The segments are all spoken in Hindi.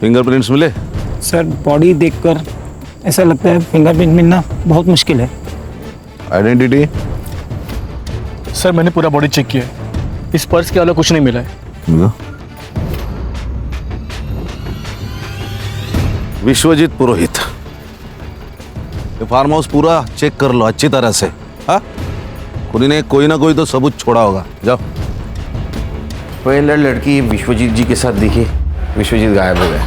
फिंगरप्रिंट्स मिले? सर बॉडी देखकर ऐसा लगता है फिंगरप्रिंट मिलना बहुत मुश्किल है। आइडेंटिटी? सर मैंने पूरा बॉडी चेक किया है, इस पर्स के अलावा कुछ नहीं मिला है। विश्वजीत पुरोहित, ये फार्म हाउस पूरा चेक कर लो अच्छी तरह से। हाँ, खुद ने कोई ना कोई तो सबूत छोड़ा होगा। जाओ। पहले लड़की विश्वजीत जी के साथ दिखी, विश्वजीत गायब हो गया।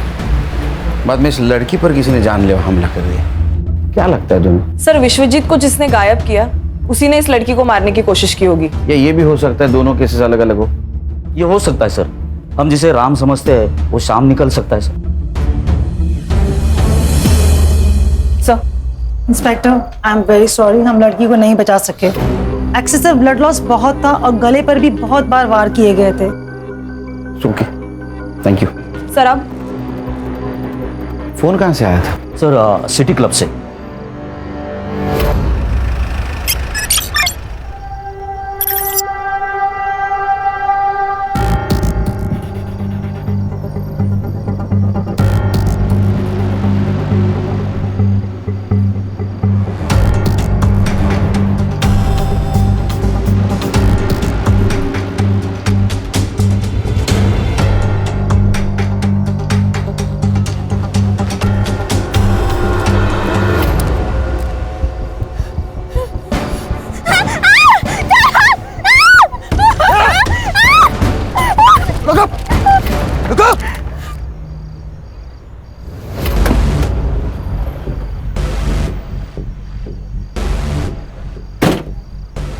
बाद में इस लड़की पर किसी ने जानलेवा हमला कर दिया। क्या लगता है तुम्हें? सर विश्वजीत को जिसने गायब किया उसी ने इस लड़की को मारने की कोशिश की होगी। या ये भी हो सकता है दोनों केसेस अलग अलग हो। ये हो सकता है सर, हम जिसे राम समझते हैं वो शाम निकल सकता है sir. Sir inspector, I am very sorry, हम लड़की को नहीं बचा सके। एक्सेसिव ब्लड लॉस बहुत था और गले पर भी बहुत बार वार किए गए थे। Okay, thank you. सर अब फोन कहाँ से आया था? सर सिटी क्लब से।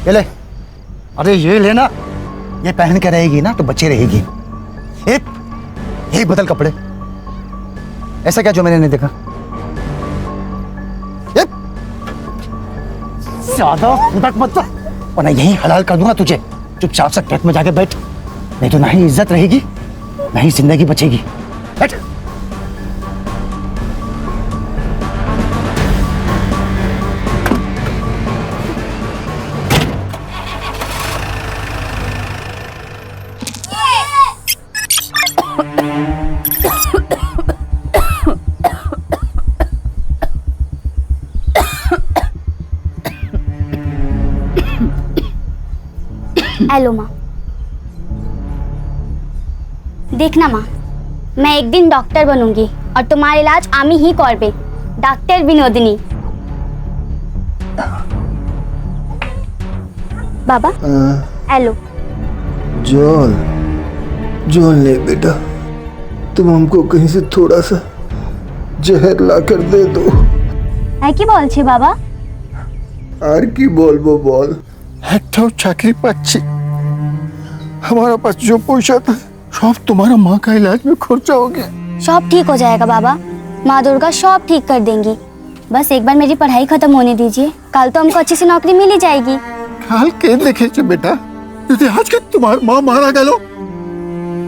ये ले। अरे ये लेना, ये पहन के रहेगी ना तो बच्चे रहेगी। ये बदल कपड़े। ऐसा क्या जो मैंने नहीं देखा? ज्यादा उधक मत वरना यही हलाल कर दूंगा तुझे। चुपचाप से ट्रक में जाके बैठ, नहीं तो ना ही इज्जत रहेगी ना ही जिंदगी बचेगी। बैठ। हेलो माँ। देखना माँ, मैं एक दिन डॉक्टर बनूंगी और तुम्हारा इलाज आमी ही करबे। डॉक्टर विनोदिनी। बाबा हेलो। जॉन ले बेटा, तुम हमको कहीं से थोड़ा सा जहर ला कर दे दो। है की बोल छे बाबा? আর কি বলবো বল, একটাও চাকরি পাচ্ছি। हमारा पास जो पैसा था सब तुम्हारा माँ का इलाज में खर्चा हो गया। सब ठीक हो जाएगा बाबा, माँ दुर्गा सब ठीक कर देंगी। बस एक बार मेरी पढ़ाई खत्म होने दीजिए, कल तो हमको अच्छी सी नौकरी मिल ही जाएगी। কাল কে দেখেছে বেটা, যদি আজকে তোমার মা মারা গেল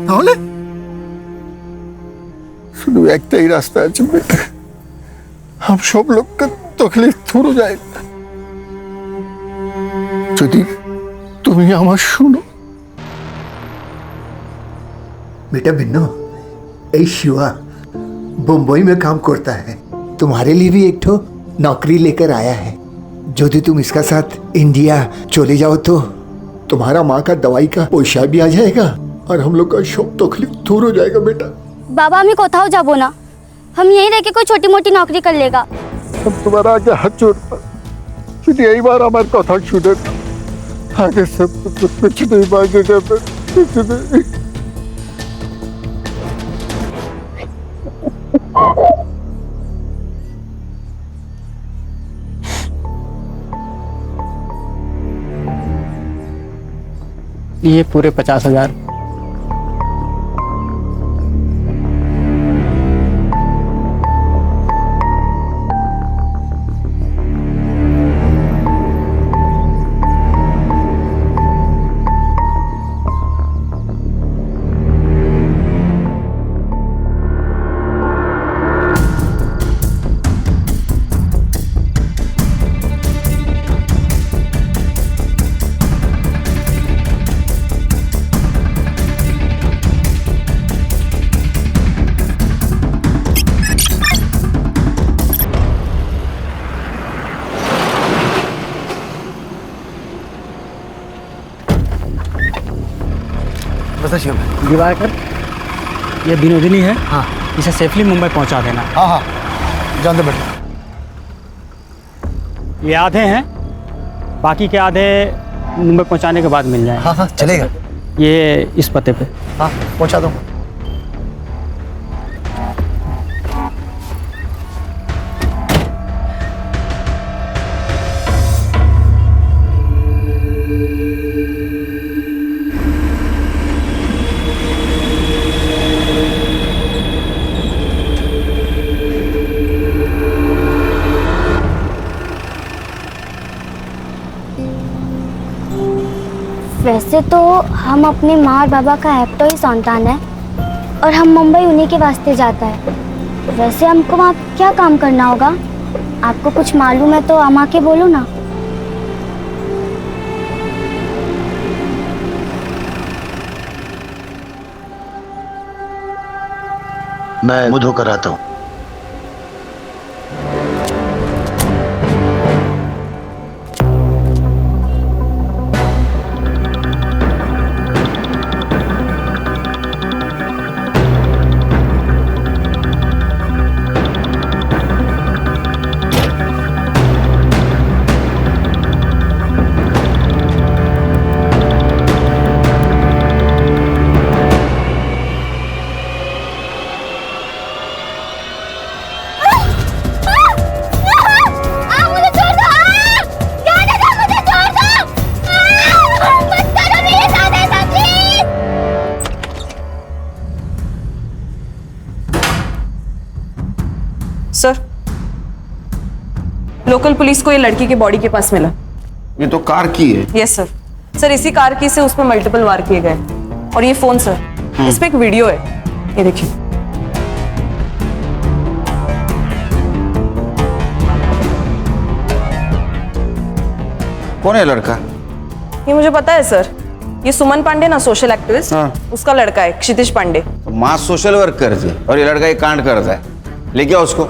তাহলে? শুধু একটাই রাস্তা আছে বেটা, हम सब लोग का तकलीफ दूर हो जाएगा যদি তুমি আমার শুনো। बेटा बिन्नू, ए शिवा बम्बई में काम करता है, तुम्हारे लिए भी एक ठो नौकरी लेकर आया है। यदि तुम इसका साथ इंडिया चले जाओ तो तुम्हारा माँ का दवाई का पैसा भी आ जाएगा और हम लोग का सब तकलीफ दूर हो जाएगा बेटा। बाबा हमें कोথাও जाबो ना, हम यहीं रह के कोई छोटी मोटी नौकरी कर लेगा। हम तुम्हारा आगे हाथ जोड़ता, शुद्ध यही बार हमारे कथा सुने, आगे सब कुछ नहीं मांगेगा, कुछ नहीं। ये पूरे 50,000। बता शिव भाई। दिवाकर, ये विनोदिनी है। हाँ, इसे सेफली मुंबई पहुंचा देना। हाँ हाँ, जान दे बेटा। ये आधे हैं, बाकी के आधे मुंबई पहुंचाने के बाद मिल जाएंगे। हाँ हाँ, चलेगा। ये इस पते पे। हाँ, पहुंचा दूँ। वैसे तो हम अपने माँ और बाबा का एकटो ही संतान है और हम मुंबई उन्हीं के वास्ते जाता है। वैसे हमको वहाँ क्या काम करना होगा? आपको कुछ मालूम है तो अम्मा के बोलो ना। मैं मुंह धोकर आता हूँ। सर, लोकल पुलिस को ये लड़की के बॉडी के पास मिला। ये तो कार की है। Yes sir. सर, इसी कार की से उसमें मल्टीपल वार किए गए। और ये फोन सर, इस पे एक वीडियो है, ये देखिए। कौन है लड़का? ये मुझे पता है सर, ये सुमन पांडे ना, सोशल एक्टिविस्ट, उसका लड़का है, क्षितिज पांडे। तो माँ सोशल वर्क करती है और ये लड़का एक कांड करता है। लेके आओ उसको।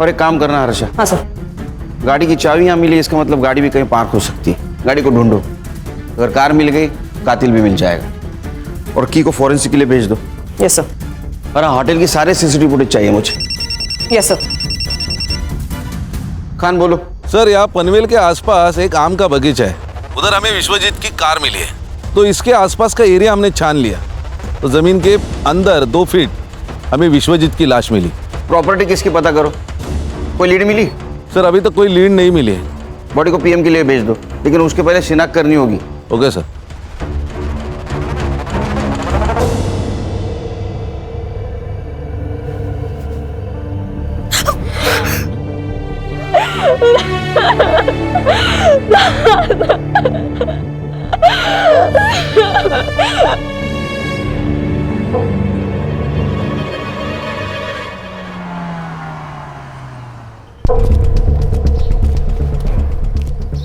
और एक काम करना हर्षा, हाँ सर। गाड़ी की चाबी यहाँ मिली, इसका मतलब गाड़ी भी कहीं पार्क हो सकती है। गाड़ी को ढूंढो, अगर कार मिल गई कातिल भी मिल जाएगा। और की को फॉरेंसिक के लिए भेज दो। Yes sir. और होटल की सारे सीसीटीवी फुटेज चाहिए मुझे। Yes sir. खान बोलो। सर, यहाँ पनवेल के आसपास एक आम का बगीचा है, उधर हमें विश्वजीत की कार मिली है। तो इसके आसपास का एरिया हमने छान लिया, तो जमीन के अंदर 2 फीट हमें विश्वजीत की लाश मिली। प्रॉपर्टी किसकी पता करो। कोई लीड मिली? सर, अभी तक कोई लीड नहीं मिली है। बॉडी को पीएम के लिए भेज दो, लेकिन उसके पहले शिनाख्त करनी होगी। Okay sir.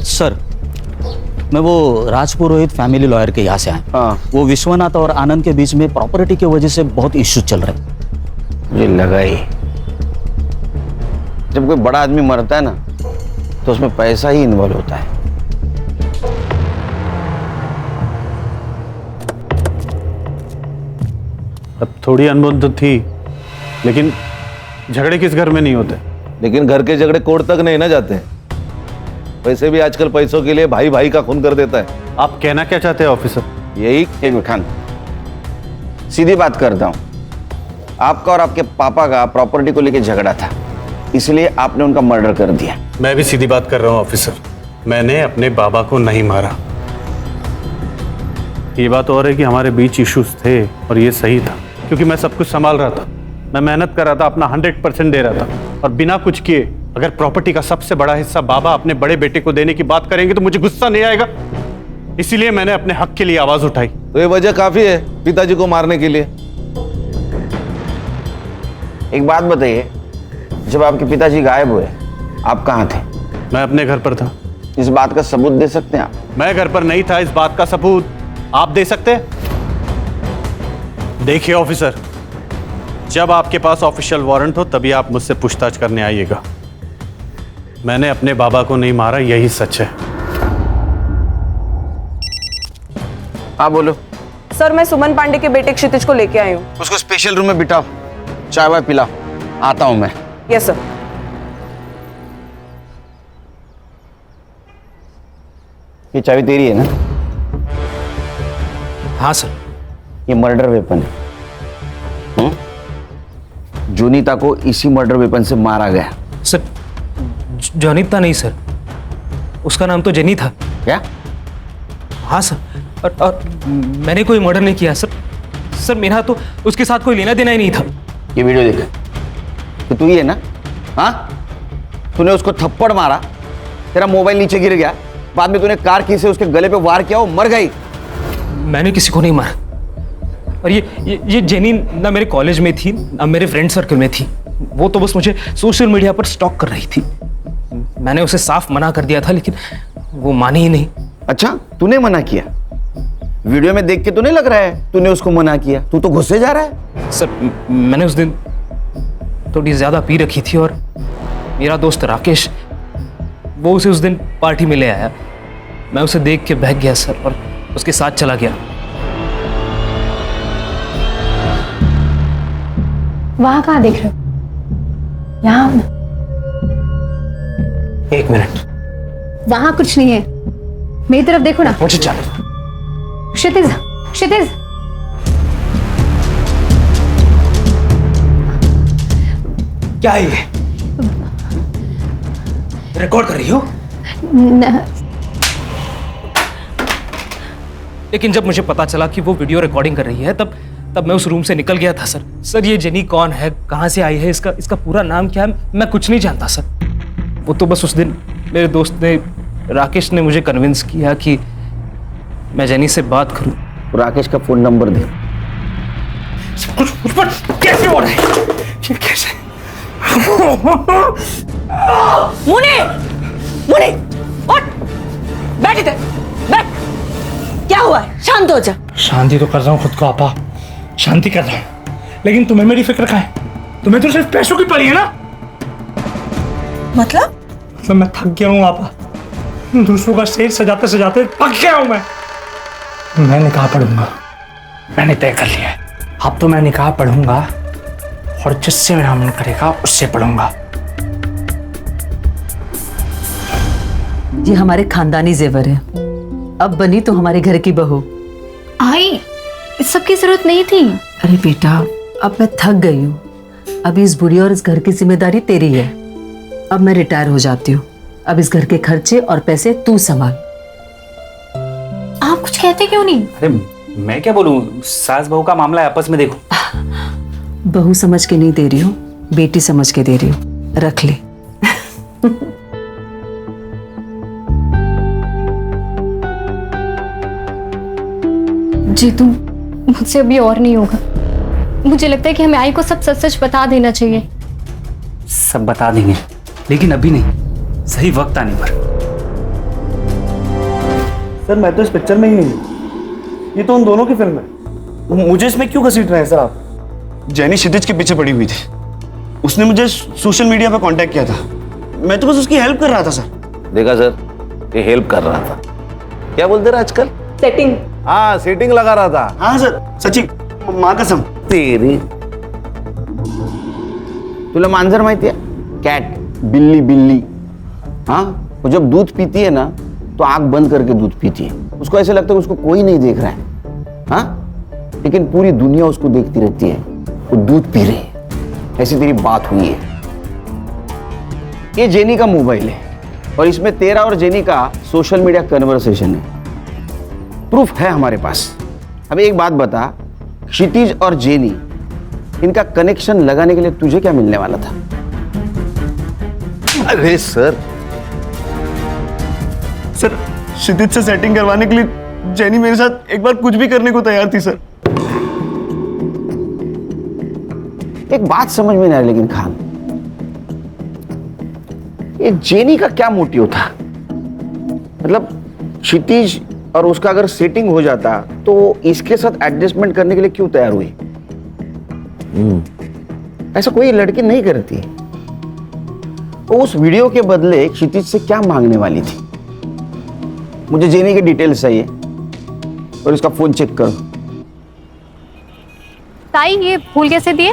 सर, मैं वो राजपुरोहित फैमिली लॉयर के यहाँ से आया। हाँ। वो विश्वनाथ और आनंद के बीच में प्रॉपर्टी की वजह से बहुत इश्यू चल रहे हैं। मुझे लगा ही, जब कोई बड़ा आदमी मरता है ना तो उसमें पैसा ही इन्वॉल्व होता है। अब थोड़ी अनबन तो थी, लेकिन झगड़े किस घर में नहीं होते। लेकिन घर के झगड़े कोर्ट तक नहीं ना जाते हैं। वैसे भी आजकल पैसों के लिए भाई भाई का खून कर देता है। आप कहना क्या चाहते हैं ऑफिसर? यही एक मिनट खान, सीधी बात करता हूं। आपका और आपके पापा का प्रॉपर्टी को लेकर झगड़ा था, इसलिए आपने उनका मर्डर कर दिया। मैं भी सीधी बात कर रहा हूं ऑफिसर, मैंने अपने बाबा को नहीं मारा। ये बात और है कि हमारे बीच इश्यूज थे और ये सही था, क्योंकि मैं सब कुछ संभाल रहा था, मैं मेहनत कर रहा था, अपना 100% दे रहा था। और बिना कुछ किए अगर प्रॉपर्टी का सबसे बड़ा हिस्सा बाबा अपने बड़े बेटे को देने की बात करेंगे तो मुझे गुस्सा नहीं आएगा। इसीलिए मैंने अपने हक के लिए आवाज उठाई। तो ये वजह काफी है पिताजी को मारने के लिए। एक बात बताइए, जब आपके पिताजी गायब हुए आप कहाँ थे? मैं अपने घर पर था। इस बात का सबूत दे सकते हैं आप? मैं घर पर नहीं था, इस बात का सबूत आप दे सकते हैं? देखिए ऑफिसर, जब आपके पास ऑफिशियल वारंट हो तभी आप मुझसे पूछताछ करने आइएगा। मैंने अपने बाबा को नहीं मारा, यही सच है। हाँ बोलो। सर मैं सुमन पांडे के बेटे क्षितिज को लेके आई हूँ। उसको स्पेशल रूम में बिठाओ, चाय वाय पिलाओ, आता हूं मैं। Yes sir. ये चाबी तेरी है ना? हाँ सर। ये मर्डर वेपन है। जोनीता को इसी मर्डर वेपन से मारा गया। सर जोनीता नहीं सर, उसका नाम तो जेनी था। क्या? हाँ सर, और मैंने कोई मर्डर नहीं किया सर। सर मेरा तो उसके साथ कोई लेना देना ही नहीं था। ये वीडियो देख, तो तू ही है ना? हाँ, तूने उसको थप्पड़ मारा, तेरा मोबाइल नीचे गिर गया, बाद में तूने कार की से उसके गले पे वार किया, वो मर गई। मैंने किसी को नहीं मारा। और ये जेनी ना मेरे कॉलेज में थी ना मेरे फ्रेंड सर्कल में थी। वो तो बस मुझे सोशल मीडिया पर स्टॉक कर रही थी। मैंने उसे साफ मना कर दिया था, लेकिन वो मानी ही नहीं। अच्छा, तूने मना किया? वीडियो में देख के तो नहीं लग रहा है तूने उसको मना किया। तू तो गुस्से जा रहा है। सर मैंने उस दिन थोड़ी ज्यादा पी रखी थी और मेरा दोस्त राकेश, वो उसे उस दिन पार्टी में ले आया। मैं उसे देख के बहक गया सर और उसके साथ चला गया। वहां कहाँ देख रहे हो? यहाँ। एक मिनट, वहां कुछ नहीं है, मेरी तरफ देखो ना। मुझे चल। क्षितिज, क्षितिज, क्या है ये? रिकॉर्ड कर रही हो? लेकिन जब मुझे पता चला कि वो वीडियो रिकॉर्डिंग कर रही है, तब मैं उस रूम से निकल गया था सर। सर ये जेनी कौन है, कहाँ से आई है, इसका पूरा नाम क्या है, मैं कुछ नहीं जानता सर। वो तो बस उस दिन मेरे दोस्त ने, राकेश ने मुझे कन्विंस किया कि मैं जेनी से बात करूं। राकेश का फोन नंबर दे। कुछ पर कैसे हो रहा है? ये कैसे? मुने, मुने, उठ, बैठ इधर, बैठ। क्या हुआ है? शांत हो जा। शांति तो कर रहा हूँ खुद को आपा, शांति कर रहा हूँ, लेकिन तुम्हें मेरी फिक्र कहाँ है? तुम्हें तो सिर्फ पैसों की पड़ी है ना। मतलब मैं थक गया हूँ आपा, दूसरों का स्टेज सजाते सजाते थक गया हूँ मैं निकाह पढ़ूंगा, मैंने तय कर लिया है। अब तो मैं निकाह पढ़ूंगा और जिससे मेरा मन करेगा उससे पढ़ूंगा। ये हमारे खानदानी जेवर है, अब बनी तो हमारे घर की बहू। आई, इस सब की जरूरत नहीं थी। अरे बेटा, अब मैं थक गई हूँ। अब इस बुढ़ी और इस घर की जिम्मेदारी तेरी है। अब मैं रिटायर हो जाती हूँ। अब इस घर के खर्चे और पैसे तू संभाल। आप कुछ कहते क्यों नहीं? अरे मैं क्या बोलूं, सास बहू का मामला है, आपस में देखो। बहू समझ के नहीं दे रही हूँ, बेटी समझ के दे रही हूँ, रख ले। जीतू, मुझसे अभी और नहीं होगा। मुझे लगता है कि हमें आई को सब सच सच बता देना चाहिए। सब बता देंगे, लेकिन अभी नहीं, सही वक्त आने पर। सर मैं तो इस पिक्चर में ही नहीं हूँ, ये तो उन दोनों की फिल्म है। मुझे इसमें क्यों घसीट रहे हैं सर आप? जेनी क्षितिज के पीछे पड़ी हुई थी, उसने मुझे सोशल मीडिया पर कांटेक्ट किया था, मैं तो बस उसकी हेल्प कर रहा था सर। देखा सर, ये हेल्प कर रहा था। क्या बोलते रहे आजकल? सेटिंग। हाँ, सेटिंग लगा रहा था। हाँ सर, सच्ची माँ कसम। तेरी तुला मांजर माहिती है? कैट, बिल्ली बिल्ली। हाँ, वो जब दूध पीती है ना तो आंख बंद करके दूध पीती है। उसको ऐसे लगता है उसको कोई नहीं देख रहा है। हाँ, लेकिन पूरी दुनिया उसको देखती रहती है, वो दूध पी रही है। ऐसी तेरी बात हुई है। ये जेनी का मोबाइल है और इसमें तेरा और जेनी का सोशल मीडिया कन्वर्सेशन है। प्रूफ है हमारे पास। अब एक बात बता, क्षितिज और जेनी, इनका कनेक्शन लगाने के लिए तुझे क्या मिलने वाला था? अरे सर क्षितिज से सेटिंग करवाने के लिए जेनी मेरे साथ एक बार कुछ भी करने को तैयार थी सर। एक बात समझ में नहीं आ रही लेकिन खान, ये जेनी का क्या मोटिव था? मतलब क्षितिज और उसका अगर सेटिंग हो जाता तो इसके साथ एडजस्टमेंट करने के लिए क्यों तैयार हुई? ऐसा कोई लड़की नहीं करती। वो उस वीडियो के बदले क्षितिज से क्या मांगने वाली थी? मुझे जेनी के डिटेल्स चाहिए और इसका फोन चेक करो। ताई ये फूल कैसे दिए?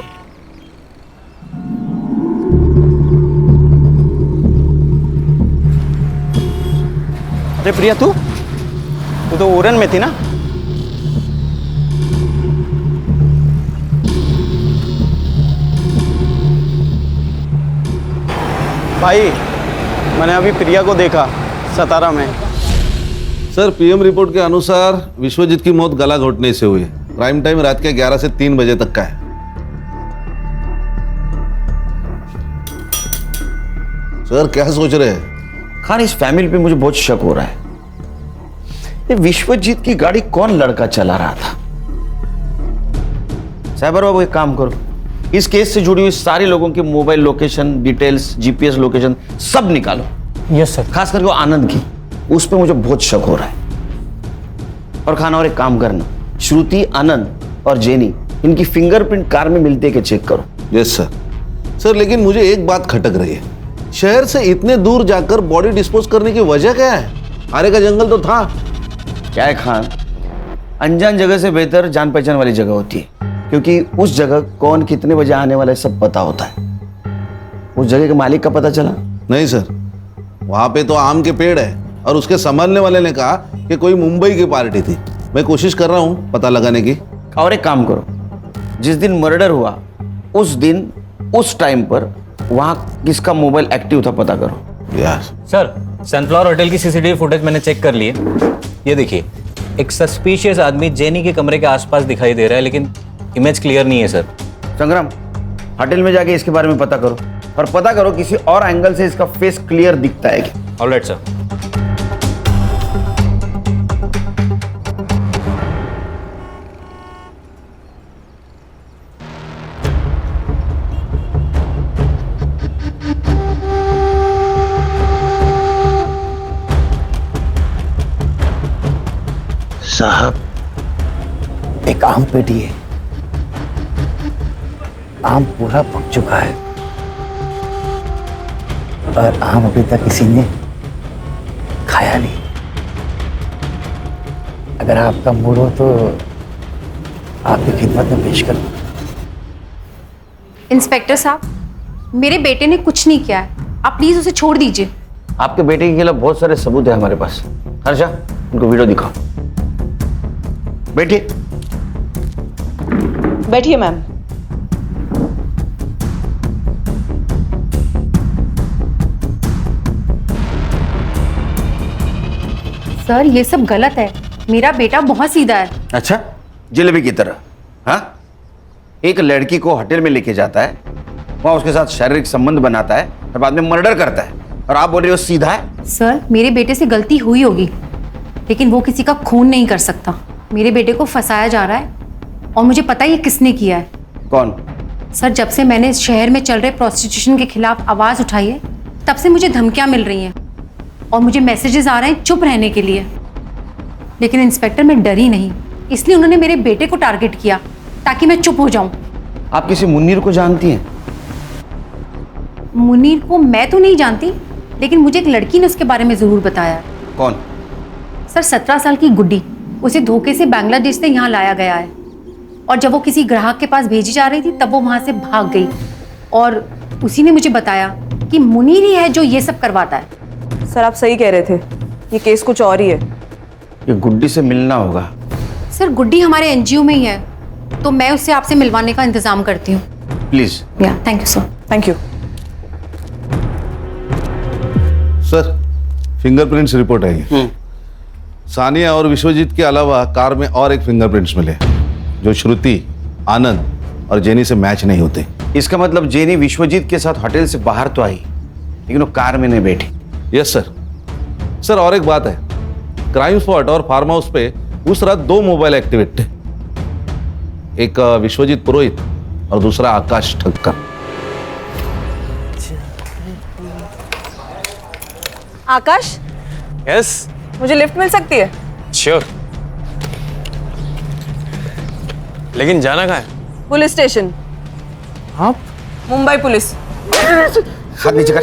अरे प्रिया, तू तो उड़न में थी ना? भाई, मैंने अभी प्रिया को देखा सतारा में। सर, पीएम रिपोर्ट के अनुसार विश्वजीत की मौत गला घोटने से हुई है। प्राइम टाइम रात के 11 से 3 बजे तक का है। सर, क्या सोच रहे हैं? खान, इस फैमिली पे मुझे बहुत शक हो रहा है। ये विश्वजीत की गाड़ी कौन लड़का चला रहा था? साइबर बाबू, एक काम करो, इस केस से जुड़ी हुई सारे लोगों के mobile location details, GPS location सब निकालो। Yes sir. खास करके वो आनंद की, उस पे मुझे बहुत शक हो रहा है। और खान, और एक काम करना, श्रुति, आनंद और जेनी, इनकी फिंगरप्रिंट कार में मिलते हैं कि चेक करो। Yes sir. सर, लेकिन मुझे एक बात खटक रही है। शहर से इतने दूर जाकर बॉडी डिस्पोज करने की वजह क्या है? आरे का जंगल तो था। क्या है खान, अनजान जगह से बेहतर जान पहचान वाली जगह होती है, क्योंकि उस जगह कौन कितने बजे आने वाला है सब पता होता है। उस जगह के मालिक का पता चला? नहीं सर, वहां पे तो आम के पेड़ है और उसके संभालने वाले ने कहा कि कोई मुंबई की पार्टी थी। मैं कोशिश कर रहा हूँ पता लगाने की। और एक काम करो, जिस दिन मर्डर हुआ उस दिन उस टाइम पर वहां किसका मोबाइल एक्टिव था पता करो। यस सर, सनफ्लावर होटल की सीसीटीवी फुटेज मैंने चेक कर ली है। ये देखिए, एक सस्पिशियस आदमी जेनी के कमरे के आसपास दिखाई दे रहा है, लेकिन इमेज क्लियर नहीं है सर। संग्राम, होटल में जाके इसके बारे में पता करो और पता करो किसी और एंगल से इसका फेस क्लियर दिखता है क्या। Alright sir. साहब, एक आम पेटी है, आम पूरा पक चुका है और आम अभी तक किसी ने खाया नहीं। अगर आपका मूड हो तो आपकी खिदमत में पेश करूं। इंस्पेक्टर साहब, मेरे बेटे ने कुछ नहीं किया है, आप प्लीज उसे छोड़ दीजिए। आपके बेटे के खिलाफ बहुत सारे सबूत है हमारे पास। हर्षा, उनको वीडियो दिखाओ। बैठिए। बैठिए मैम। सर, ये सब गलत है। मेरा बेटा बहुत सीधा है। अच्छा, जलेबी की तरह? हाँ, एक लड़की को होटल में लेके जाता है, वहां उसके साथ शारीरिक संबंध बनाता है और बाद में मर्डर करता है, और आप बोल रहे हो सीधा है? सर, मेरे बेटे से गलती हुई होगी, लेकिन वो किसी का खून नहीं कर सकता। मेरे बेटे को फंसाया जा रहा है और मुझे पता है ये किसने किया है। कौन? सर, जब से मैंने इस शहर में चल रहे प्रोस्टिट्यूशन के खिलाफ आवाज उठाई है, तब से मुझे धमकियां मिल रही हैं और मुझे मैसेजेस आ रहे हैं चुप रहने के लिए। लेकिन इंस्पेक्टर, मैं डरी नहीं, इसलिए उन्होंने मेरे बेटे को टारगेट किया ताकि मैं चुप हो जाऊं। आप किसी मुन्नीर को जानती हैं? मुनीर को मैं तो नहीं जानती, लेकिन मुझे एक लड़की ने उसके बारे में जरूर बताया। कौन? सर, 17 साल की गुड्डी। उसे धोखे से बांग्लादेश से यहाँ लाया गया है और जब वो किसी ग्राहक के पास भेजी जा रही थी तब वो वहाँ से भाग गई और उसी ने मुझे बताया कि मुनीर ही है जो ये सब करवाता है। सर, आप सही कह रहे थे, ये केस कुछ और ही है। ये गुड्डी से मिलना होगा। सर, गुड्डी हमारे एनजीओ में ही है, तो मैं उससे आपसे मिलवाने का इंतजाम करती हूँ। प्लीज। या, thank you sir. Thank you. Sir, fingerprints report है। सानिया और विश्वजीत के अलावा कार में और एक फिंगरप्रिंट्स मिले जो श्रुति, आनंद और जेनी से मैच नहीं होते। इसका मतलब जेनी विश्वजीत के साथ होटल से बाहर तो आई, लेकिन वो कार में नहीं बैठी। Yes sir. सर, और एक बात है, क्राइम स्पॉट और फार्म हाउस पे उस रात 2 मोबाइल एक्टिवेट थे, एक विश्वजीत पुरोहित और दूसरा आकाश ठक्कर। आकाश, यस, मुझे लिफ्ट मिल सकती है? श्योर। लेकिन जाना कहाँ है? Police station. आप? मुंबई पुलिस। हाथ नीचे कर।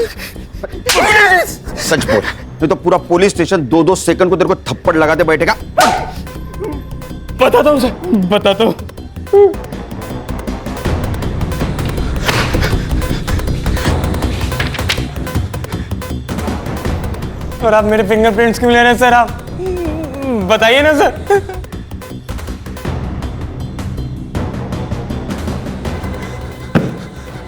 सच बोल, नहीं तो पूरा पुलिस स्टेशन 2-2 सेकंड को तेरे को थप्पड़ लगाते बैठेगा। बताता हूँ सर, बताता हूँ। पर आप मेरे फिंगरप्रिंट्स क्यों ले रहे हैं सर? आप बताइए ना सर।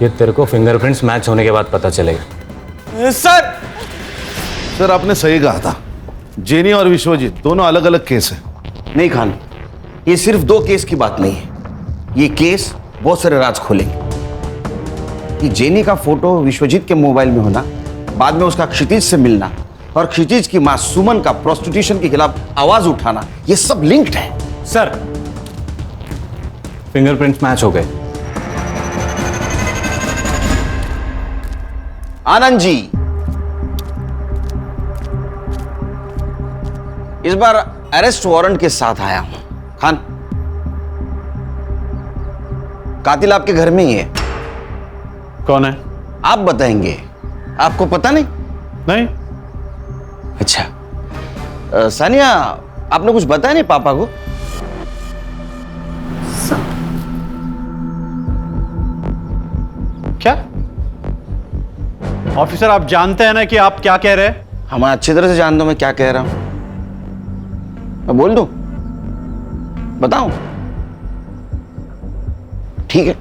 ये तेरे को फिंगरप्रिंट्स मैच होने के बाद पता चलेगा। सर आपने सही कहा था, जेनी और विश्वजीत दोनों अलग अलग केस है। नहीं खान, ये सिर्फ 2 केस की बात नहीं है, ये केस बहुत सारे राज खोलेंगे। कि जेनी का फोटो विश्वजीत के मोबाइल में होना, बाद में उसका क्षितिज से मिलना और क्षितिज की मां सुमन का प्रोस्टिट्यूशन के खिलाफ आवाज उठाना, ये सब लिंक्ड है। सर फिंगरप्रिंट्स मैच हो गए। आनंद जी, इस बार अरेस्ट वारंट के साथ आया हूं। खान, कातिल आपके घर में ही है। कौन है? आप बताएंगे, आपको पता नहीं? नहीं। अच्छा सानिया, आपने कुछ बताया नहीं पापा को? क्या ऑफिसर, आप जानते हैं ना कि आप क्या कह रहे हैं? हम अच्छी तरह से जानता हूं मैं क्या कह रहा हूं। मैं बोल दूं? बताऊं? ठीक है।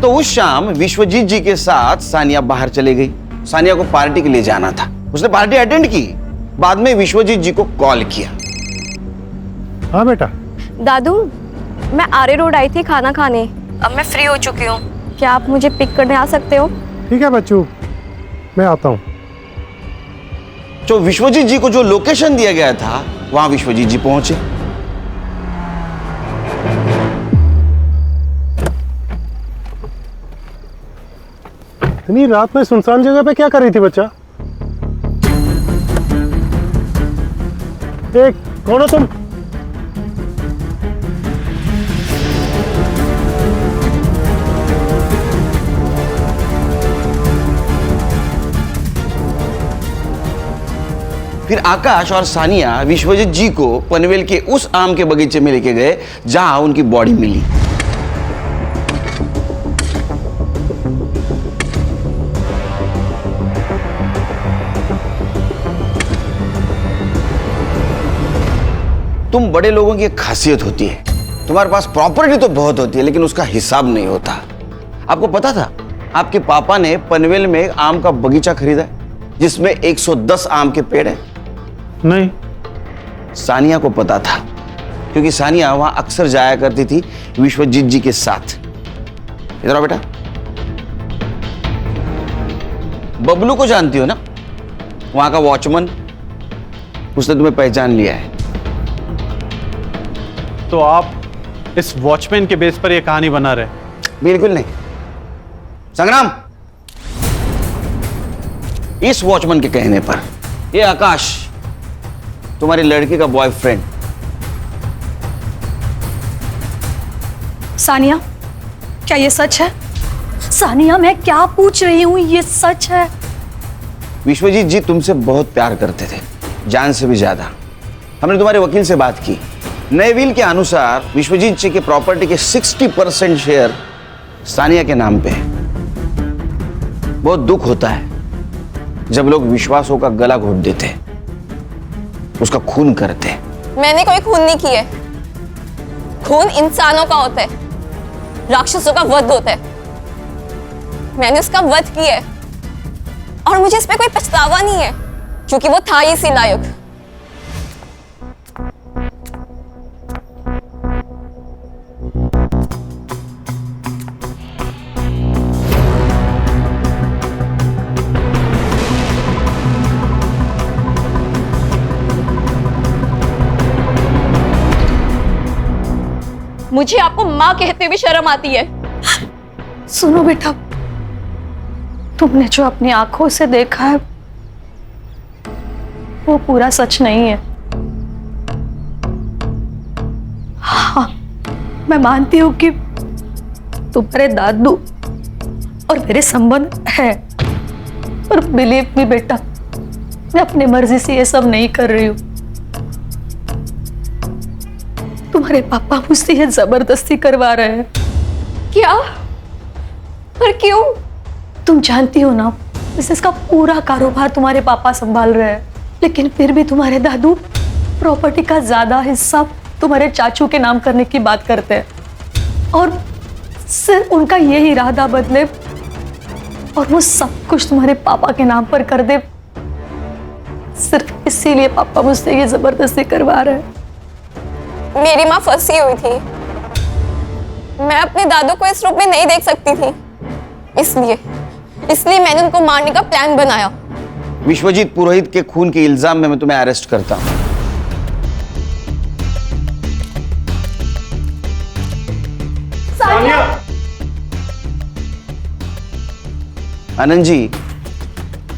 तो उस शाम विश्वजीत जी के साथ सानिया बाहर चली गई। सानिया को पार्टी के लिए जाना था, उसने पार्टी अटेंड की। बाद में विश्वजीत जी को कॉल किया। हाँ बेटा। दादू, मैं आरे रोड आई थी खाना खाने, अब मैं फ्री हो चुकी हूँ, क्या आप मुझे पिक करने आ सकते हो? ठीक है बच्चू, मैं आता हूँ। जो विश्वजीत जी को जो लोकेशन दिया गया था, वहां विश्वजीत जी पहुंचे। इतनी रात में सुनसान जगह पे क्या कर रही थी बच्चा? एक कौन हो तुम? फिर आकाश और सानिया विश्वजीत जी को पनवेल के उस आम के बगीचे में लेके गए जहां उनकी बॉडी मिली। तुम बड़े लोगों की एक खासियत होती है, तुम्हारे पास प्रॉपर्टी तो बहुत होती है लेकिन उसका हिसाब नहीं होता। आपको पता था आपके पापा ने पनवेल में एक आम का बगीचा खरीदा जिसमें 110 आम के पेड़ हैं? नहीं। सानिया को पता था क्योंकि सानिया वहां अक्सर जाया करती थी विश्वजीत जी के साथ। इधर आओ बेटा। बबलू को जानती हो ना, वहां का वॉचमैन, उसने तुम्हें पहचान लिया है। तो आप इस वॉचमैन के बेस पर यह कहानी बना रहे? बिल्कुल नहीं संग्राम, इस वॉचमैन के कहने पर ये आकाश तुम्हारी लड़की का बॉयफ्रेंड। सानिया, क्या ये सच है? सानिया, मैं क्या पूछ रही हूँ, ये सच है? विश्वजीत जी तुमसे बहुत प्यार करते थे, जान से भी ज्यादा। हमने तुम्हारे वकील से बात की। नए विल के अनुसार विश्वजीत जी के प्रॉपर्टी के 60% शेयर सानिया के नाम पे है। बहुत दुख होता है जब लोग विश्वासों का गला घोट देते हैं, उसका खून करते हैं। मैंने कोई खून नहीं किया। खून इंसानों का होता है, राक्षसों का वध होता है। मैंने उसका वध किया है और मुझे इस पे कोई पछतावा नहीं है क्योंकि वो था ही इसी लायक। मुझे आपको माँ कहते हुए शर्म आती है। सुनो बेटा, तुमने जो अपनी आंखों से देखा है वो पूरा सच नहीं है। हाँ, मैं मानती हूँ कि तुम्हारे दादू और मेरे संबंध है, पर बिलीव मी बेटा, मैं अपनी मर्जी से ये सब नहीं कर रही हूँ। तुम्हारे पापा मुझसे ये जबरदस्ती करवा रहे हैं। क्या? और क्यों? तुम जानती हो ना, बिजनेस का पूरा कारोबार तुम्हारे पापा संभाल रहे हैं, लेकिन फिर भी तुम्हारे दादू प्रॉपर्टी का ज्यादा हिस्सा तुम्हारे चाचू के नाम करने की बात करते हैं और सिर्फ उनका यही इरादा बदले और वो सब कुछ तुम्हारे पापा के नाम पर कर दे, सिर्फ इसीलिए पापा मुझसे ये जबरदस्ती करवा रहे हैं। मेरी माँ फंसी हुई थी, मैं अपने दादू को इस रूप में नहीं देख सकती थी, इसलिए मैंने उनको मारने का प्लान बनाया। विश्वजीत पुरोहित के खून के इल्जाम में मैं तुम्हें अरेस्ट करता हूं। आनंद जी,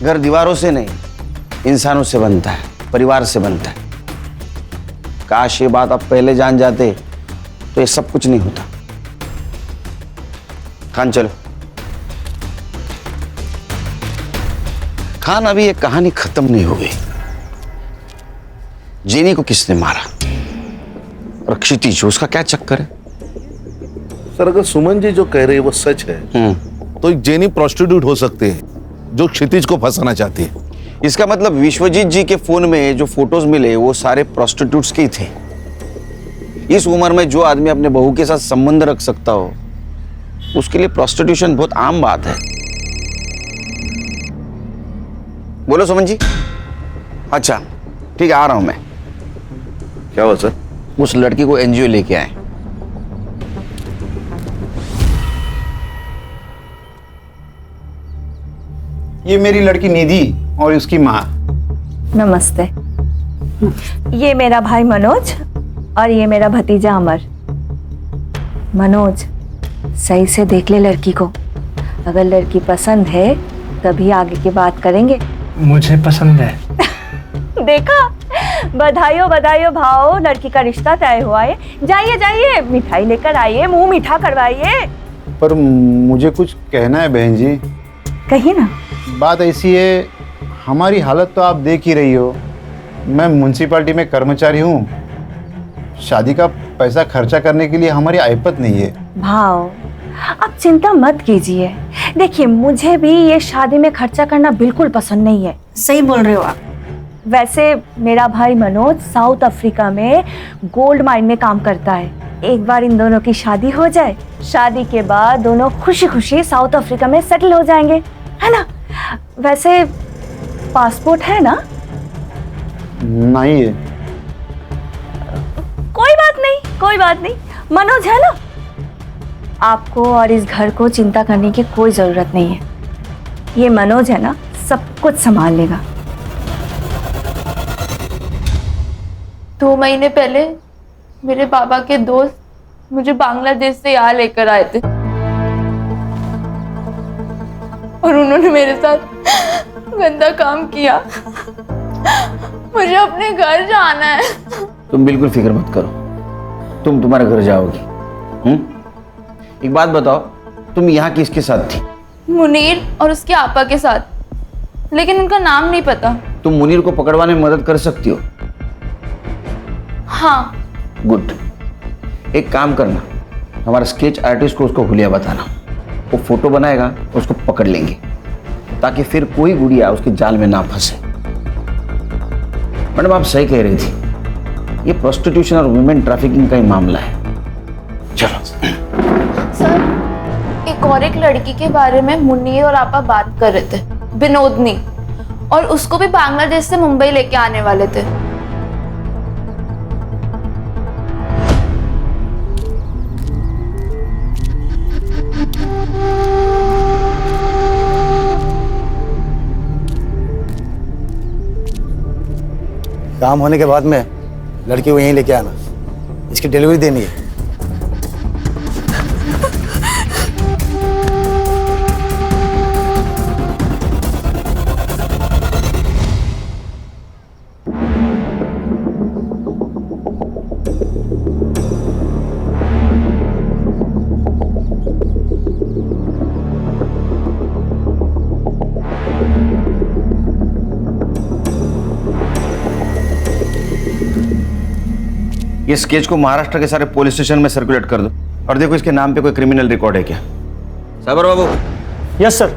घर दीवारों से नहीं इंसानों से बनता है, परिवार से बनता है। काश ये बात आप पहले जान जाते तो ये सब कुछ नहीं होता। खान चलो। खान, अभी ये कहानी खत्म नहीं हो गई। जेनी को किसने मारा और क्षितिज, उसका क्या चक्कर है? सर, अगर सुमन जी जो कह रहे हैं वो सच है तो एक जेनी प्रोस्टिट्यूट हो सकते हैं जो क्षितिज को फंसाना चाहती है। इसका मतलब विश्वजीत जी के फोन में जो फोटोज मिले वो सारे प्रोस्टिट्यूट्स के ही थे। इस उम्र में जो आदमी अपने बहू के साथ संबंध रख सकता हो उसके लिए प्रोस्टिट्यूशन बहुत आम बात है। बोलो सुमन जी। अच्छा ठीक है, आ रहा हूं मैं। क्या हुआ सर? उस लड़की को एनजीओ लेके आए। ये मेरी लड़की निधि और उसकी माँ। नमस्ते। ये मेरा भाई मनोज और ये मेरा भतीजा अमर। मनोज, सही से देख ले लड़की को, अगर लड़की पसंद है तभी आगे की बात करेंगे। मुझे पसंद है। देखा, बधाइयों बधाइयों भाव, लड़की का रिश्ता तय हुआ है। जाइए जाइए, मिठाई लेकर आइए, मुंह मीठा करवाइए। पर मुझे कुछ कहना है बहन जी। कहिए ना। बात ऐसी है, हमारी हालत तो आप देख ही रही हो। मैं म्युनिसिपैलिटी में कर्मचारी हूँ, शादी का पैसा खर्चा करने के लिए हमारी आयपत नहीं है। भाव, आप चिंता मत कीजिए। देखिए, मुझे भी ये शादी में खर्चा करना बिल्कुल पसंद नहीं है। सही बोल रहे हो आप। वैसे मेरा भाई मनोज साउथ अफ्रीका में गोल्ड माइन में काम करता है। एक बार इन दोनों की शादी हो जाए, शादी के बाद दोनों खुशी खुशी साउथ अफ्रीका में सेटल हो जाएंगे, है ना? वैसे पासपोर्ट है ना? नहीं है। कोई बात नहीं, कोई बात नहीं। मनोज है ना? आपको और इस घर को चिंता करने की कोई जरूरत नहीं है। ये मनोज है ना, सब कुछ संभाल लेगा। 2 महीने पहले मेरे पापा के दोस्त मुझे बांग्लादेश से यहाँ लेकर आए थे और उन्होंने मेरे साथ गंदा काम किया। मुझे अपने घर जाना है। तुम बिल्कुल फिक्र मत करो, तुम तुम्हारे घर जाओगी। एक बात बताओ, तुम यहाँ किसके साथ थी? मुनीर और उसके आपा के साथ, लेकिन उनका नाम नहीं पता। तुम मुनीर को पकड़वाने में मदद कर सकती हो? हाँ। गुड। एक काम करना, हमारा स्केच आर्टिस्ट को उसको हुलिया बताना, वो फोटो बनाएगा, उसको पकड़ लेंगे ताकि फिर कोई गुड़िया उसके जाल में ना फंसे। मैडम, आप सही कह रही थी, ये प्रोस्टिट्यूशन और वुमेन ट्रैफिकिंग का ही मामला है। चलो। सर, एक और एक लड़की के बारे में मुन्नी और आपा बात कर रहे थे, विनोदनी, और उसको भी बांग्लादेश से मुंबई लेके आने वाले थे। काम होने के बाद में लड़की को यहीं लेके आना, इसकी डिलीवरी देनी है। ये स्केच को महाराष्ट्र के सारे पुलिस स्टेशन में सर्कुलेट कर दो और देखो इसके नाम पे कोई क्रिमिनल रिकॉर्ड है क्या। Sabar Babu. Yes sir.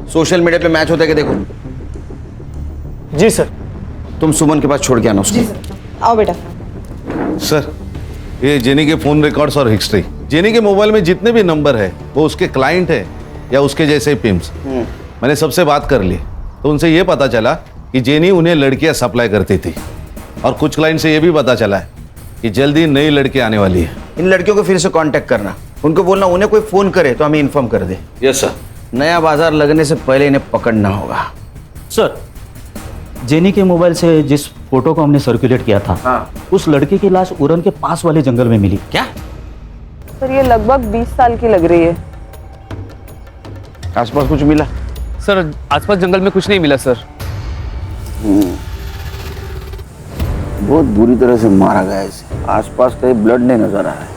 Social media पे मैच होता है कि देखो। जी सर। तुम सुमन के पास छोड़ के आना उसको। आओ बेटा। सर, ये जेनी के फोन रिकॉर्ड्स और हिस्ट्री, जेनी के मोबाइल में जितने भी नंबर है वो उसके क्लाइंट है या उसके जैसे पिम्स। मैंने सबसे बात कर ली तो उनसे ये पता चला कि जेनी उन्हें लड़कियां सप्लाई करती थी, और कुछ क्लाइंट से ये भी पता चला है कि जल्दी नई लड़की आने वाली है। इन लड़कियों को फिर से कांटेक्ट करना, उनको बोलना उन्हें कोई फोन करे तो हमें इन्फॉर्म कर दे। Yes sir. नया बाजार लगने से पहले इन्हें पकड़ना होगा। सर, जेनी के मोबाइल से जिस फोटो को हमने सर्कुलेट किया था, उस लड़की की लाश उरन के पास वाले जंगल में मिली। क्या? सर ये लगभग 20 साल की लग रही है। आसपास कुछ मिला? सर आसपास जंगल में कुछ नहीं मिला सर। बहुत बुरी तरह से मारा गया है इसे। आसपास कहीं ब्लड नहीं नजर आ रहा है।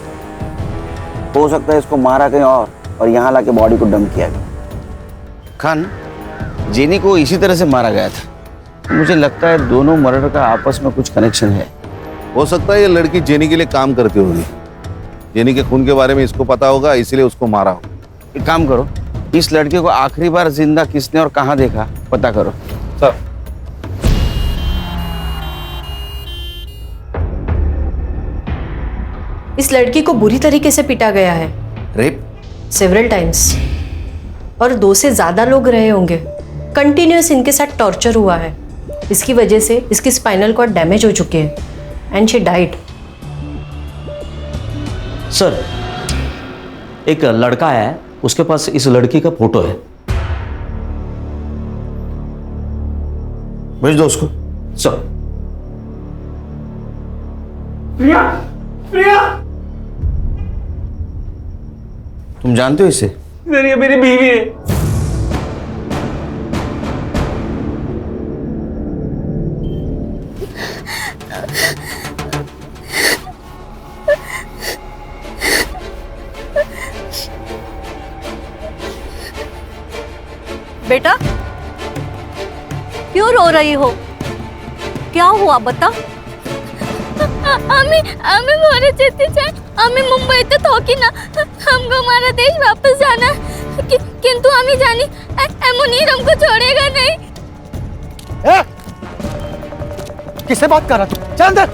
हो सकता है इसको मारा कहीं और यहाँ लाके बॉडी को डंप किया गया। खान, जेनी को इसी तरह से मारा गया था। मुझे लगता है दोनों मर्डर का आपस में कुछ कनेक्शन है। हो सकता है ये लड़की जेनी के लिए काम करती होगी, जेनी के खून के बारे में इसको पता होगा, इसलिए उसको मारा हो। एक काम करो, इस लड़के को आखिरी बार जिंदा किसने और कहाँ देखा पता करो। सर। इस लड़की को बुरी तरीके से पीटा गया है। रेप? Several times. और 2 से ज्यादा लोग रहे होंगे। कंटिन्यूअस इनके साथ टॉर्चर हुआ है। इसकी वजह से इसकी स्पाइनल कॉर्ड डैमेज हो चुके हैं एंड शी डाइड। सर, एक लड़का है, उसके पास इस लड़की का फोटो है। भेज दो उसको। सर। प्रिया, प्रिया। तुम जानते हो इसे? सर ये मेरी बीवी है। बेटा, क्यों रो रही हो? क्या हुआ बता? आम्ही मोरे जेती चाहे, आम्ही मुंबई तो थोकी ना, हमको हमारा देश वापस जाना है, किंतु आम्ही जानी मुनीर हमको छोड़ेगा नहीं। किससे बात कर रहा तू? चल अंदर,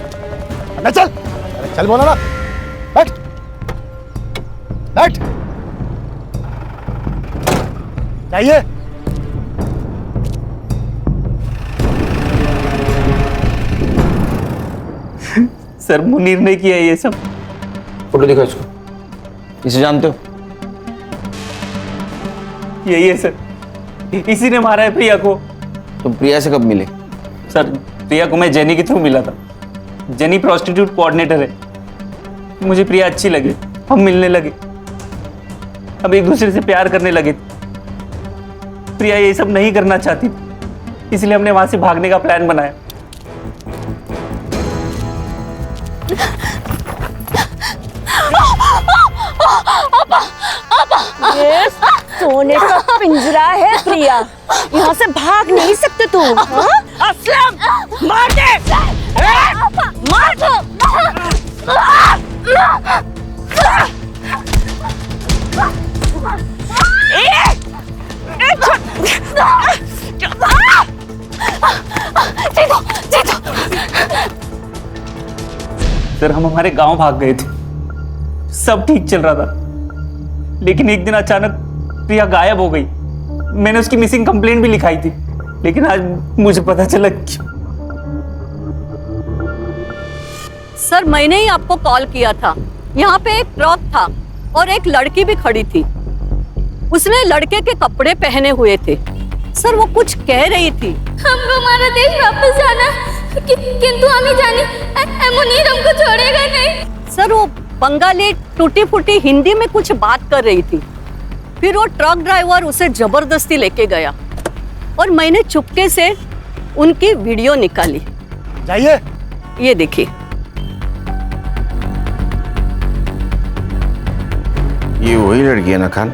अंदर चल। अरे चल बोला ना। बैठ, बैठ। जाइए। सर, मुनीर ने किया ये सब। फोटो दिखाओ इसको। इसे जानते हो? यही है सर, इसी ने मारा है प्रिया को। तुम प्रिया से कब मिले? सर, प्रिया को मैं जेनी के थ्रू मिला था। जेनी प्रोस्टिट्यूट कोऑर्डिनेटर है। मुझे प्रिया अच्छी लगी, हम मिलने लगे, अब एक दूसरे से प्यार करने लगे। प्रिया ये सब नहीं करना चाहती, इसलिए हमने वहां से भागने का प्लान बनाया। ये सोने का पिंजरा है प्रिया, यहाँ से भाग नहीं सकते तू। असलम, मार दे, मार दो। सर, हम हमारे गांव भाग गए थे, सब ठीक चल रहा था, लेकिन एक दिन अचानक प्रिया गायब हो गई। मैंने उसकी मिसिंग कंप्लेंट भी लिखाई थी, लेकिन आज मुझे पता चला क्यों। सर, मैंने ही आपको कॉल किया था। यहाँ पे एक ट्रक था और एक लड़की भी खड़ी थी। उसने लड़के के कपड़े पहने हुए थे। सर, वो कुछ कह रही थी। हमको हमारा देश वापस जाना, किंतु आम्ही जानी मुनीर हमको छोड़ेगा नहीं। सर, वो बंगाली टूटी फूटी हिंदी में कुछ बात कर रही थी। फिर वो ट्रक ड्राइवर उसे जबरदस्ती लेके गया और मैंने चुपके से उनकी वीडियो निकाली। जाइए। ये देखिए। ये वही लड़की है ना खान,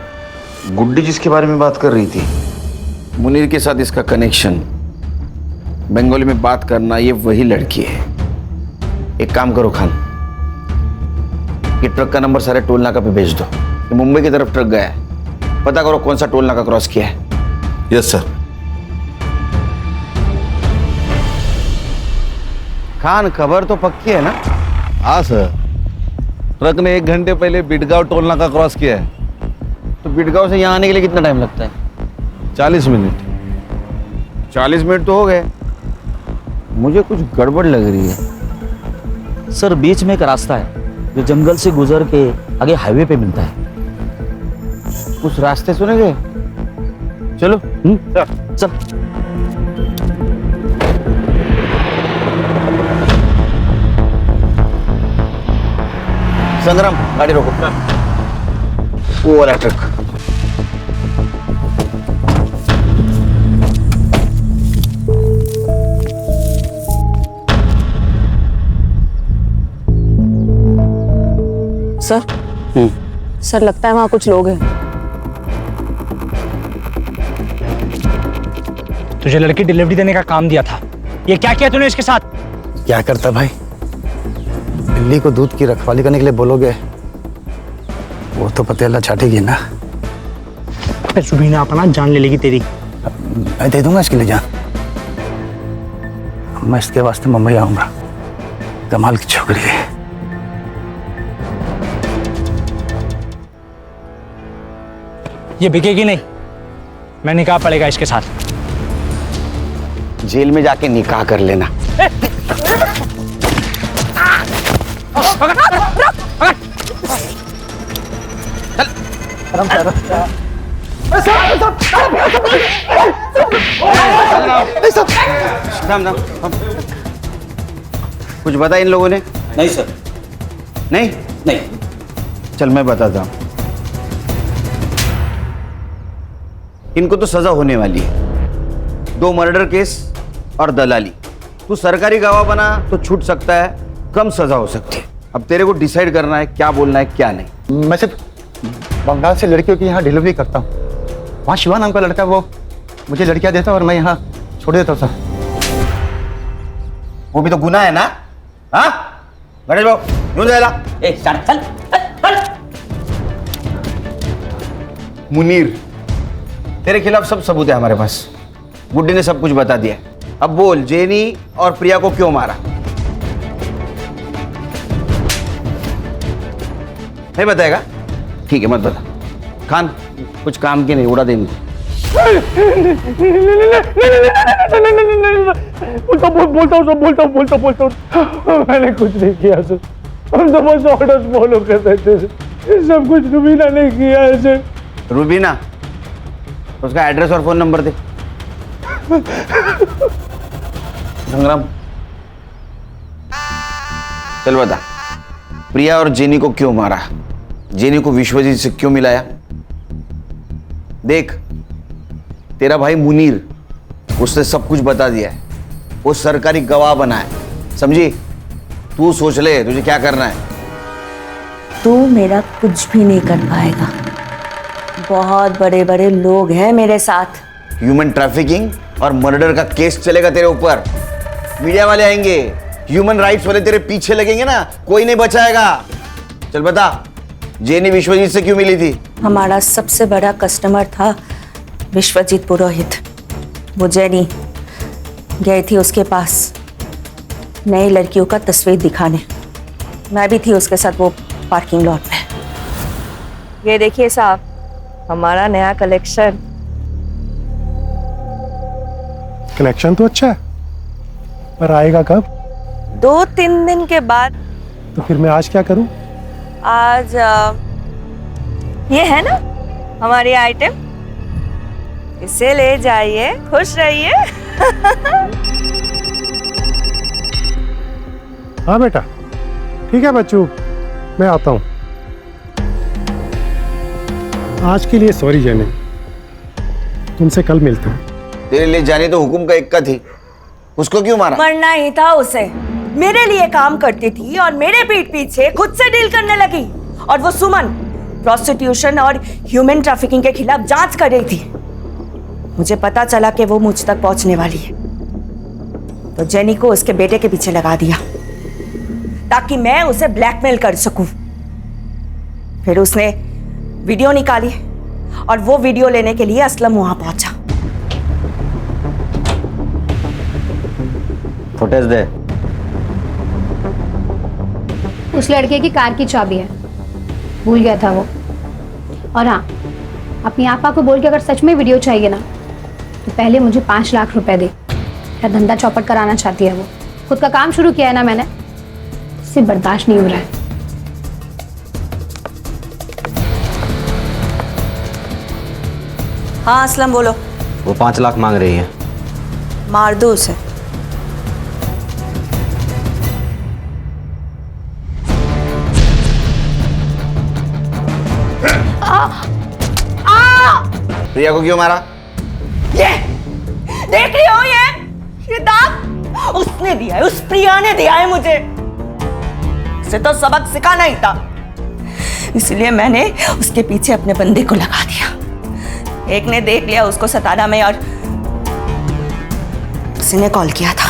गुड्डी जिसके बारे में बात कर रही थी? मुनीर के साथ इसका कनेक्शन, बंगाली में बात करना, ये वही लड़की है। एक काम करो खान, ये ट्रक का नंबर सारे टोल नाका पे भेज दो। ये मुंबई की तरफ ट्रक गया है, पता करो कौन सा टोल नाका क्रॉस किया है। Yes sir. खान, खबर तो पक्की है ना? हाँ सर, ट्रक ने 1 घंटे पहले बिडगांव टोल नाका क्रॉस किया है। तो बिडगांव से यहाँ आने के लिए कितना टाइम लगता है? 40 मिनट। 40 मिनट तो हो गए। मुझे कुछ गड़बड़ लग रही है। सर बीच में एक रास्ता है जो जंगल से गुजर के आगे हाईवे पे मिलता है। उस रास्ते सुनेंगे? चलो। चल। संग्राम, गाड़ी रोको। वो वाला ट्रक। सर सर लगता है वहां कुछ लोग हैं। तुझे लड़की डिलीवरी देने का काम दिया था, ये क्या किया तूने इसके साथ? क्या करता भाई, बिल्ली को दूध की रखवाली करने के लिए बोलोगे वो तो पतेला चाटेगी ना। रुबीना अपना जान ले लेगी तेरी। मैं दे दूंगा इसके लिए जान। मैं इसके वास्ते मुंबई आऊंगा। कमाल की छोकरी है। ये बिकेगी नहीं, मैं निकाह पड़ेगा इसके साथ। जेल में जाके निकाह कर लेना। कुछ बता इन लोगों ने? नहीं सर। नहीं नहीं। चल मैं बताता हूं। इनको तो सजा होने वाली है। 2 मर्डर केस और दलाली। तू सरकारी गवाह बना तो छूट सकता है, कम सजा हो सकती है। अब तेरे को डिसाइड करना है क्या बोलना है क्या नहीं। मैं सिर्फ बंगाल से लड़कियों की यहाँ डिलीवरी करता हूँ। वहाँ शिवा नाम का लड़का, वो मुझे लड़कियाँ देता और मैं यहाँ छोड़ देता हूँ सर। वो भी तो गुनाह है ना? हाँ गणेश भाऊ, यूं जाएगा। चल। मुनीर, तेरे खिलाफ सब सबूत है हमारे पास। गुड्डी ने सब कुछ बता दिया। अब बोल, जेनी और प्रिया को क्यों मारा? नहीं बताएगा? ठीक है, मत बता। खान, कुछ काम की नहीं, उड़ा दे इनको। बोलता हूँ। मैंने कुछ नहीं किया सर, हम तो बस ऑर्डर्स फॉलो कर रहे थे। सब कुछ रुबीना ने किया है सर। रुबीना? उसका एड्रेस और फोन नंबर दे। संग्राम, चल बता, प्रिया और जेनी को क्यों मारा? जेनी को विश्वजीत से क्यों मिलाया? देख, तेरा भाई मुनीर, उसने सब कुछ बता दिया है। वो सरकारी गवाह बना है, समझी? तू सोच ले तुझे क्या करना है। तू मेरा कुछ भी नहीं कर पाएगा। बहुत बड़े बड़े लोग हैं मेरे साथ। ह्यूमन ट्रैफिकिंग और मर्डर का केस चलेगा तेरे ऊपर। मीडिया वाले आएंगे, ह्यूमन राइट्स वाले तेरे पीछे लगेंगे ना, कोई नहीं बचाएगा। चल बता, जेनी विश्वजीत से क्यों मिली थी? हमारा सबसे बड़ा कस्टमर था विश्वजीत पुरोहित। वो जेनी गई थी उसके पास नई लड़कियों का तस्वीर दिखाने। मैं भी थी उसके साथ वो पार्किंग लॉट में। ये देखिए साहब, हमारा नया कलेक्शन। कलेक्शन तो अच्छा है, पर आएगा कब? 2-3 दिन के बाद। तो फिर मैं आज क्या करूं? आज ये है ना हमारी आइटम, इसे ले जाइए, खुश रहिए। हाँ बेटा, ठीक है बच्चों, मैं आता हूँ। आज के लिए सॉरी जेनी, तुमसे कल मिलता हूँ। तेरे लिए जाने तो हुकुम का इक्का थी, उसको क्यों मारा? मरना ही था उसे। मेरे लिए काम करती थी और मेरे पीठ पीछे खुद से डील करने लगी। और वो सुमन प्रोस्टिट्यूशन और ह्यूमन ट्रैफिकिंग के खिलाफ जांच कर रही थी। मुझे पता चला कि वो मुझ तक पहुंचने वाली है, तो जेनी को उसके बेटे के पीछे लगा दिया ताकि मैं उसे ब्लैकमेल कर सकूं। फिर उसने वीडियो निकाली और वो वीडियो लेने के लिए असलम वहां पहुंचा। फुटेज दे। उस लड़के की कार की चाबी है, भूल गया था वो। और हाँ, अपनी आपा को बोल के अगर सच में वीडियो चाहिए ना तो पहले मुझे 5 लाख रुपए दे। मेरा धंधा चौपट कराना चाहती है वो। खुद का काम शुरू किया है ना मैंने, इससे बर्दाश्त नहीं हो रहा है। हाँ असलम बोलो। वो 5 लाख मांग रही है। मार दो उसे। प्रिया को क्यों मारा? ये देख रही हो, ये दाग उसने दिया है, उस प्रिया ने दिया है मुझे। उसे तो सबक सिखाना ही था, इसलिए मैंने उसके पीछे अपने बंदे को लगा दिया। एक ने देख लिया उसको सतारा में और उसने कॉल किया था।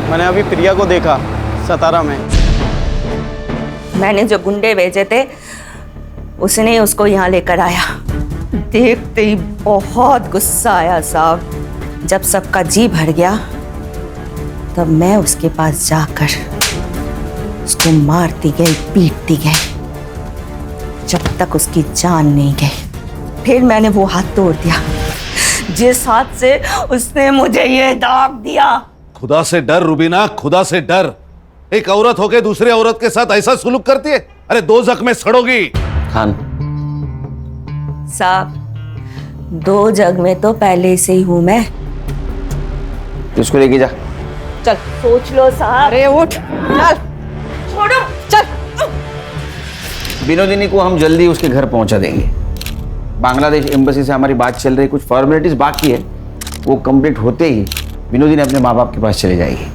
मैंने अभी प्रिया को देखा सतारा में। मैंने जो गुंडे भेजे थे उसने ही उसको यहाँ लेकर आया। देखते ही बहुत गुस्सा आया साहब। जब सबका जी भर गया तब मैं उसके पास जाकर उसको मारती गई, पीटती गई जब तक उसकी जान नहीं गई। फिर मैंने वो हाथ तोड़ दिया जिस हाथ से उसने मुझे ये दाग दिया। खुदा से डर रुबीना, खुदा से डर। एक औरत होके दूसरी औरत के साथ ऐसा सुलूक करती है? अरे 2 जख्म में सड़ोगी। खान साहब 2 जग में तो पहले से ही हूं मैं। इसको लेके जा। चल सोच लो साहब। अरे उठ, चल छोड़ो, चल। विनोदिनी को हम जल्दी उसके घर पहुंचा देंगे। बांग्लादेश एम्बेसी से हमारी बात चल रही, कुछ फॉर्मेलिटीज बाकी है, वो कंप्लीट होते ही विनोदिनी अपने माँ बाप के पास चले जाएगी।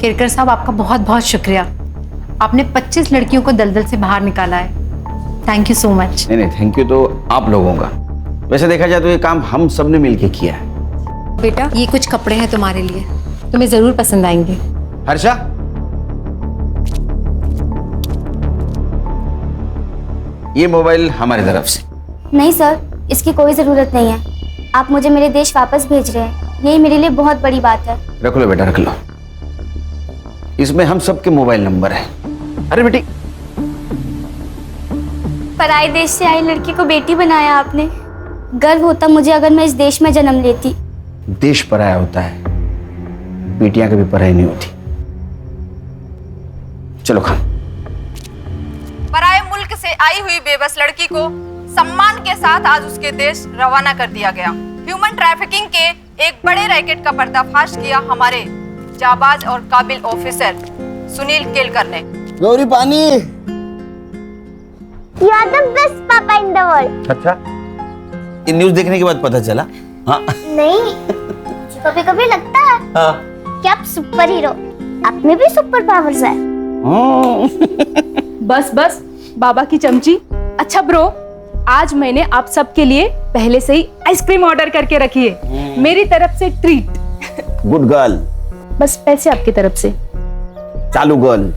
केरकर साहब आपका बहुत बहुत शुक्रिया। आपने 25 लड़कियों को दलदल से बाहर निकाला है। Thank you so much. नहीं, थैंक यू तो आप लोगों का। वैसे देखा जाए तो ये काम हम सब ने मिलके किया है। बेटा ये कुछ कपड़े हैं तुम्हारे लिए, तुम्हें जरूर पसंद आएंगे। हर्षा, ये मोबाइल हमारी तरफ से। नहीं सर, इसकी कोई ज़रूरत नहीं है। आप मुझे मेरे देश वापस भेज रहे हैं, यही मेरे लिए बहुत बड़ी बात है। रख लो बेटा, रख लो। इसमें हम सबके मोबाइल नंबर है। अरे बेटी, पराए देश से आई लड़की को बेटी बनाया आपने। गर्व होता मुझे अगर मैं इस देश में जन्म लेती। देश पराया होता है, बेटियां कभी पराई नहीं होती। चलो खान। पराए मुल्क से आई हुई बेबस लड़की को सम्मान के साथ आज उसके देश रवाना कर दिया गया। ह्यूमन ट्रैफिकिंग के एक बड़े रैकेट का पर्दाफाश किया हमारे जाबाज और काबिल ऑफिसर सुनील केलकर ने। गौरी पानी। You are the best papa in the world. अच्छा, ये न्यूज़ देखने के बाद पता चला? हाँ। नहीं, कभी कभी लगता है हाँ। कि आप सुपर हीरो, आप में भी सुपर पावर्स है। बस बस बाबा की चमची। अच्छा ब्रो, आज मैंने आप सबके लिए पहले से ही आइसक्रीम ऑर्डर करके रखी है, मेरी तरफ से ट्रीट। Good girl. बस पैसे आपकी तरफ से। चालू गर्ल।